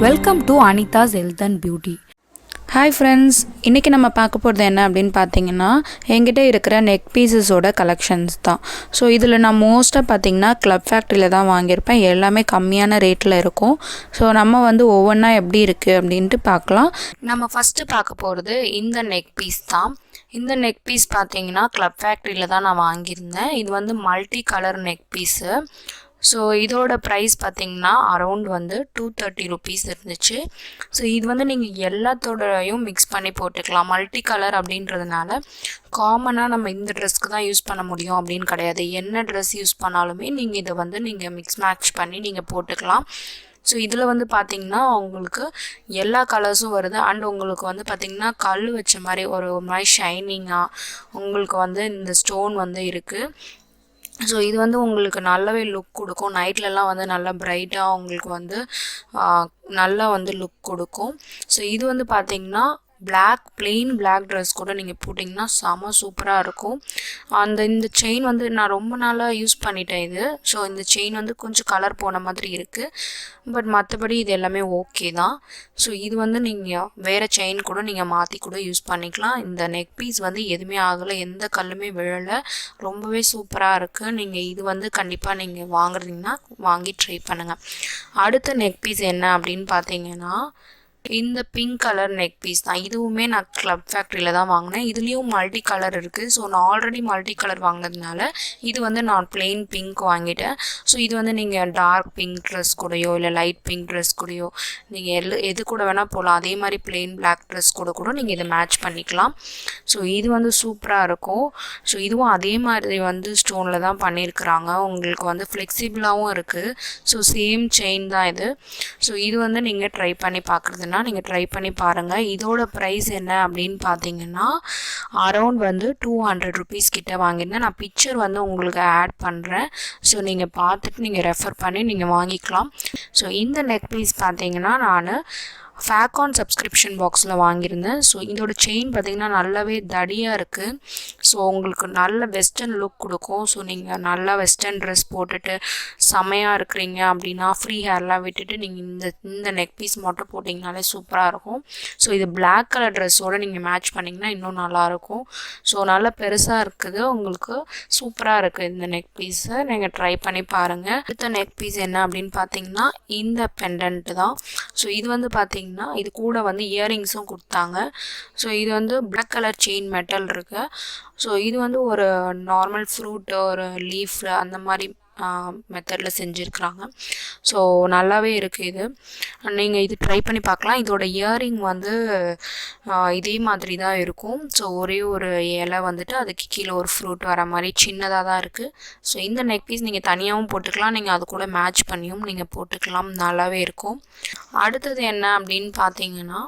Welcome to Anitha's health and beauty. Hi friends, இன்றைக்கி நம்ம பார்க்க போகிறது என்ன அப்படின்னு பார்த்தீங்கன்னா, என்கிட்ட இருக்கிற நெக் பீசஸோட கலெக்ஷன்ஸ் தான். ஸோ இதில் நான் மோஸ்ட்டாக பார்த்தீங்கன்னா கிளப் ஃபேக்ட்ரியில் தான் வாங்கியிருப்பேன். எல்லாமே கம்மியான ரேட்டில் இருக்கும். ஸோ நம்ம ஒவ்வொன்றா எப்படி இருக்குது அப்படின்ட்டு பார்க்கலாம். நம்ம ஃபஸ்ட்டு பார்க்க போகிறது இந்த நெக் பீஸ் தான். இந்த நெக் பீஸ் பார்த்தீங்கன்னா கிளப் ஃபேக்ட்ரியில் தான் நான் வாங்கியிருந்தேன். இது multi colour neck piece. So இதோட ப்ரைஸ் பார்த்திங்கன்னா அரௌண்ட் 230 ருபீஸ் இருந்துச்சு. ஸோ இது நீங்கள் எல்லாத்தோடையும் மிக்ஸ் பண்ணி போட்டுக்கலாம். மல்டி கலர் அப்படின்றதுனால காமனாக நம்ம இந்த ட்ரெஸ்க்கு தான் யூஸ் பண்ண முடியும் அப்படின்னு கிடையாது. என்ன ட்ரெஸ் யூஸ் பண்ணாலுமே நீங்கள் இதை நீங்கள் மிக்ஸ் மேட்ச் பண்ணி நீங்கள் போட்டுக்கலாம். ஸோ இதில் பார்த்திங்கன்னா உங்களுக்கு எல்லா கலர்ஸும் வருது. அண்ட் உங்களுக்கு பார்த்திங்கன்னா கல் வச்ச மாதிரி ஒரு மாதிரி ஷைனிங்காக உங்களுக்கு இந்த ஸ்டோன் இருக்குது. ஸோ இது உங்களுக்கு நல்லாவே லுக் கொடுக்கும். நைட்லலாம் நல்லா பிரைட்டாக உங்களுக்கு நல்லா லுக் கொடுக்கும். ஸோ இது பார்த்திங்கன்னா பிளெயின் பிளாக் ட்ரெஸ் கூட நீங்கள் போட்டிங்கன்னா செம சூப்பராக இருக்கும். இந்த செயின் நான் ரொம்ப நாளாக யூஸ் பண்ணிட்டேன் இது. ஸோ இந்த செயின் கொஞ்சம் கலர் போன மாதிரி இருக்குது. பட் மற்றபடி இது எல்லாமே ஓகே தான். ஸோ இது நீங்கள் வேறு செயின் கூட நீங்கள் மாற்றி கூட யூஸ் பண்ணிக்கலாம். இந்த நெக் பீஸ் எதுவுமே ஆகலை, எந்த கல்லுமே விழலை, ரொம்பவே சூப்பராக இருக்குது. நீங்கள் இது கண்டிப்பாக நீங்கள் வாங்குறீங்கன்னா வாங்கி ட்ரை பண்ணுங்கள். அடுத்த நெக் பீஸ் என்ன அப்படின்னு பார்த்தீங்கன்னா இந்த பிங்க் கலர் நெக் பீஸ் தான். இதுவுமே நான் கிளப் ஃபேக்ட்ரியில் தான் வாங்கினேன். இதுலேயும் மல்டி கலர் இருக்குது. ஸோ நான் ஆல்ரெடி மல்டி கலர் வாங்கினதுனால இது நான் பிளெயின் பிங்க் வாங்கிட்டேன். ஸோ இது நீங்கள் டார்க் பிங்க் ட்ரெஸ் கூடயோ இல்லை லைட் பிங்க் ட்ரெஸ் கூடயோ நீங்கள் எது கூட வேணால் போகலாம். அதே மாதிரி பிளெயின் பிளாக் ட்ரெஸ் கூட நீங்கள் இதை மேட்ச் பண்ணிக்கலாம். ஸோ இது சூப்பராக இருக்கும். ஸோ இதுவும் அதே மாதிரி ஸ்டோனில் தான் பண்ணியிருக்கிறாங்க. உங்களுக்கு ஃப்ளெக்சிபிளாகவும் இருக்குது. ஸோ சேம் செயின் தான் இது. ஸோ இது நீங்கள் ட்ரை பண்ணி பார்க்குறது நீங்கள் ட்ரை பண்ணி பாருங்கள். இதோட ப்ரைஸ் என்ன அப்படின்னு பார்த்தீங்கன்னா அரௌண்ட் 200 ருபீஸ் கிட்ட வாங்கியிருந்தேன். நான் பிக்சர் உங்களுக்கு ஆட் பண்ணுறேன். ஸோ நீங்கள் பார்த்துட்டு நீங்கள் ரெஃபர் பண்ணி நீங்கள் வாங்கிக்கலாம். ஸோ இந்த நெக் பீஸ் பார்த்தீங்கன்னா நான் faconn சப்ஸ்கிரிப்ஷன் பாக்ஸில் வாங்கியிருந்தேன். ஸோ இதோட செயின் பார்த்திங்கன்னா நல்லாவே தடியாக இருக்குது. ஸோ உங்களுக்கு நல்ல வெஸ்டர்ன் லுக் கொடுக்கும். ஸோ நீங்கள் நல்லா வெஸ்டர்ன் ட்ரெஸ் போட்டுட்டு செமையாக இருக்கிறீங்க அப்படின்னா ஃப்ரீ ஹேர்லாம் விட்டுட்டு நீங்கள் இந்த நெக் பீஸ் மட்டும் போட்டிங்கனாலே சூப்பராக இருக்கும். ஸோ இது பிளாக் கலர் ட்ரெஸ்ஸோடு நீங்கள் மேட்ச் பண்ணிங்கன்னா இன்னும் நல்லாயிருக்கும். ஸோ நல்லா பெருசாக இருக்குது, உங்களுக்கு சூப்பராக இருக்குது இந்த நெக் பீஸை. நீங்கள் ட்ரை பண்ணி பாருங்கள். அடுத்த நெக் பீஸ் என்ன அப்படின்னு பார்த்தீங்கன்னா இந்த பெண்டன்ட்டு தான். ஸோ இது பார்த்தீங்கன்னா இது கூட இயரிங்ஸும் கொடுத்தாங்க. ஸோ இது பிளாக் கலர் செயின் மெட்டல் இருக்குது. ஸோ இது ஒரு நார்மல் ஃப்ரூட்டு ஒரு லீஃப் அந்த மாதிரி மெத்தடில் செஞ்சுருக்குறாங்க. ஸோ நல்லாவே இருக்குது இது. நீங்கள் இது ட்ரை பண்ணி பார்க்கலாம். இதோட இயரிங் இதே மாதிரி தான் இருக்கும். ஸோ ஒரே ஒரு இலை அதுக்கு கீழே ஒரு ஃப்ரூட் வர மாதிரி சின்னதாக தான் இருக்குது. ஸோ இந்த நெக் பீஸ் நீங்கள் தனியாகவும் போட்டுக்கலாம், நீங்கள் அது கூட மேட்ச் பண்ணியும் நீங்கள் போட்டுக்கலாம், நல்லாவே இருக்கும். அடுத்தது என்ன அப்படின்னு பார்த்தீங்கன்னா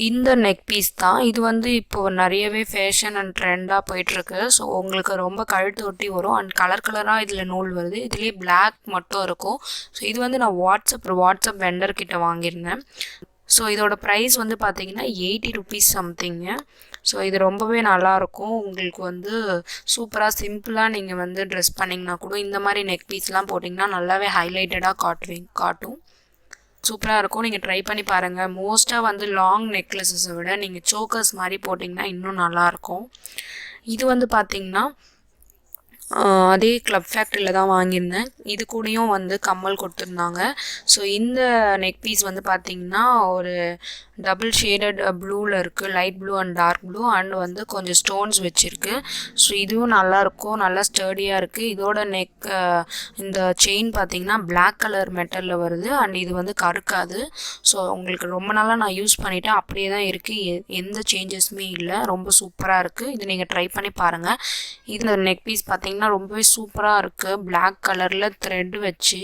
இந்த நெக் பீஸ் தான். இது இப்போது நிறையவே ஃபேஷன் அண்ட் ட்ரெண்டாக போயிட்டுருக்கு. ஸோ உங்களுக்கு ரொம்ப கழுத்து ஒட்டி வரும் அண்ட் கலர் கலராக இதில் நூல் வருது. இதுலேயே பிளாக் மட்டும் இருக்கும். ஸோ இது நான் வாட்ஸ்அப் வெண்டர்கிட்ட வாங்கியிருந்தேன். ஸோ இதோட ப்ரைஸ் பார்த்தீங்கன்னா 80 ருபீஸ் சம்திங்கு. ஸோ இது ரொம்பவே நல்லாயிருக்கும். உங்களுக்கு சூப்பராக சிம்பிளாக நீங்கள் ட்ரெஸ் பண்ணிங்கன்னா கூட இந்த மாதிரி நெக் பீஸ்லாம் போட்டிங்கன்னா நல்லாவே ஹைலைட்டடாக காட்டும். சூப்பராக இருக்கும். நீங்கள் ட்ரை பண்ணி பாருங்கள். மோஸ்ட்டாக லாங் நெக்லஸஸை விட நீங்கள் சோக்கர்ஸ் மாதிரி போட்டிங்கன்னா இன்னும் நல்லாயிருக்கும். இது பார்த்திங்கன்னா அதே கிளப் ஃபேக்ட்ரியில் தான் வாங்கியிருந்தேன். இது கூடயும் கம்மல் கொடுத்துருந்தாங்க. ஸோ இந்த நெக் பீஸ் பார்த்திங்கன்னா ஒரு டபுள் ஷேடட் ப்ளூவில் இருக்குது, light blue and dark blue and கொஞ்சம் ஸ்டோன்ஸ் வச்சுருக்கு. ஸோ இதுவும் நல்லாயிருக்கும், நல்லா ஸ்டர்டியாக இருக்குது. இதோட இந்த செயின் பார்த்திங்கன்னா பிளாக் கலர் மெட்டலில் வருது அண்ட் இது கருக்காது. ஸோ உங்களுக்கு ரொம்ப நாளாக நான் யூஸ் பண்ணிவிட்டேன், அப்படியே தான் இருக்குது, எந்த சேஞ்சஸுமே இல்லை, ரொம்ப சூப்பராக இருக்குது. இது நீங்கள் ட்ரை பண்ணி பாருங்கள். இந்த நெக் பீஸ் பார்த்திங்கன்னா ரொம்பவே சூப்பராக இருக்குது, பிளாக் கலரில் த்ரெட் வச்சு.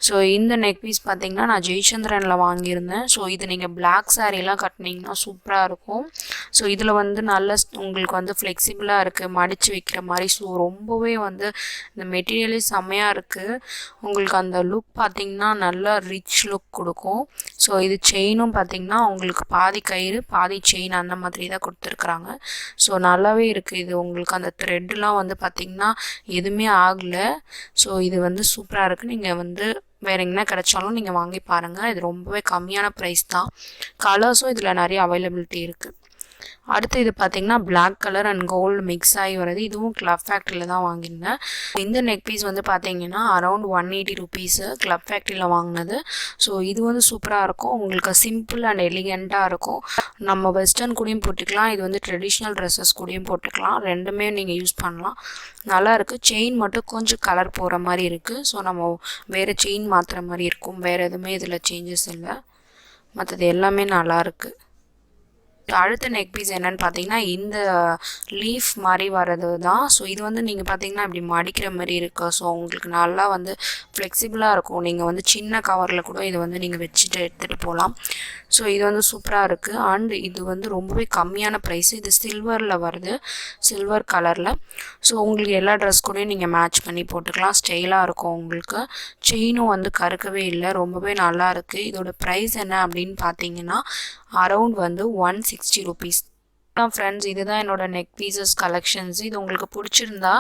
ஸோ இந்த நெக் பீஸ் பார்த்திங்கன்னா நான் ஜெயச்சந்திரனில் வாங்கியிருந்தேன். ஸோ இது நீங்கள் பிளாக் சாரீலாம் கட்டினீங்கன்னா சூப்பராக இருக்கும். ஸோ இதில் நல்ல உங்களுக்கு ஃப்ளெக்சிபிளாக இருக்குது, மடித்து வைக்கிற மாதிரி. ஸோ ரொம்பவே இந்த மெட்டீரியலே செம்மையாக இருக்குது. உங்களுக்கு அந்த லுக் பார்த்திங்கன்னா நல்லா ரிச் லுக் கொடுக்கும். ஸோ இது செயினும் பார்த்திங்கன்னா உங்களுக்கு பாதி கயிறு பாதி செயின் அந்த மாதிரி தான் கொடுத்துருக்குறாங்க. ஸோ நல்லாவே இருக்குது. இது உங்களுக்கு அந்த த்ரெட்லாம் பார்த்திங்கன்னா எதுவுமே ஆகலை. ஸோ இது சூப்பராக இருக்குது. நீங்கள் வேறு எங்கன்னா கிடைச்சாலும் நீங்கள் வாங்கி பாருங்கள். இது ரொம்பவே கம்மியான ப்ரைஸ் தான். கலர்ஸும் இதில் நிறைய அவைலபிலிட்டி இருக்குது. அடுத்து இது பார்த்தீங்கன்னா black colour and gold mix ஆகி வருது. இதுவும் கிளப் ஃபேக்ட்ரியில் தான் வாங்கியிருந்தேன். இந்த நெக் பீஸ் வந்து பார்த்தீங்கன்னா அரௌண்ட் 180 ருபீஸு கிளப் ஃபேக்ட்ரியில் வாங்கினது. ஸோ இது வந்து சூப்பராக இருக்கும். உங்களுக்கு சிம்பிள் அண்ட் எலிகெண்ட்டாக இருக்கும். நம்ம வெஸ்டர்ன் கூடயும் போட்டுக்கலாம், இது வந்து ட்ரெடிஷ்னல் ட்ரெஸ்ஸஸ் கூடயும் போட்டுக்கலாம். ரெண்டுமே நீங்கள் யூஸ் பண்ணலாம். நல்லா இருக்குது. செயின் மட்டும் கொஞ்சம் கலர் போகிற மாதிரி இருக்குது. ஸோ நம்ம வேறு செயின் மாற்றுற மாதிரி இருக்கும். வேறு எதுவுமே இதில் சேஞ்சஸ் இல்லை. மற்றது எல்லாமே நல்லாயிருக்கு. அடுத்த நெக் பீஸ் என்னன்னு பார்த்தீங்கன்னா இந்த லீஃப் மாதிரி வர்றது தான். ஸோ இது வந்து நீங்கள் பார்த்தீங்கன்னா இப்படி மடிக்கிற மாதிரி இருக்குது. ஸோ உங்களுக்கு நல்லா வந்து ஃப்ளெக்சிபிளாக இருக்கும். நீங்கள் வந்து சின்ன கவரில் கூட இதை வந்து நீங்கள் வச்சுட்டு எடுத்துகிட்டு போகலாம். ஸோ இது வந்து சூப்பராக இருக்குது. அண்ட் இது வந்து ரொம்பவே கம்மியான ப்ரைஸு. இது சில்வரில் வருது, சில்வர் கலரில். ஸோ உங்களுக்கு எல்லா ட்ரெஸ் கூடயும் நீங்கள் மேட்ச் பண்ணி போட்டுக்கலாம். ஸ்டைலாக இருக்கும். உங்களுக்கு செயினும் வந்து கருக்கவே இல்லை, ரொம்பவே நல்லா இருக்குது. இதோட ப்ரைஸ் என்ன அப்படின்னு பார்த்தீங்கன்னா அரௌண்ட் வந்து 160 ருபீஸ். ஃப்ரெண்ட்ஸ், இதுதான் என்னோட நெக் பீசஸ் கலெக்ஷன்ஸ். இது உங்களுக்கு பிடிச்சிருந்தா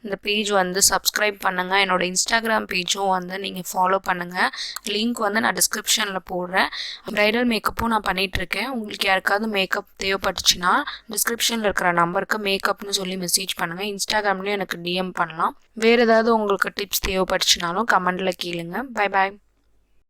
இந்த பேஜ் வந்து சப்ஸ்கிரைப் பண்ணுங்கள். என்னோட இன்ஸ்டாகிராம் பேஜும் வந்து நீங்கள் ஃபாலோ பண்ணுங்கள். லிங்க் வந்து நான் டிஸ்கிரிப்ஷனில் போடுறேன். ப்ரைடல் மேக்கப்பும் நான் பண்ணிகிட்ருக்கேன். உங்களுக்கு யாருக்காவது மேக்கப் தேவைப்பட்டுச்சுன்னா டிஸ்கிரிப்ஷனில் இருக்கிற நம்பருக்கு மேக்கப்னு சொல்லி மெசேஜ் பண்ணுங்கள். இன்ஸ்டாகிராம்லேயும் எனக்கு டிஎம் பண்ணலாம். வேறு ஏதாவது உங்களுக்கு டிப்ஸ் தேவைப்பட்டுச்சுனாலும் கமெண்டில் கேளுங்க. Bye bye.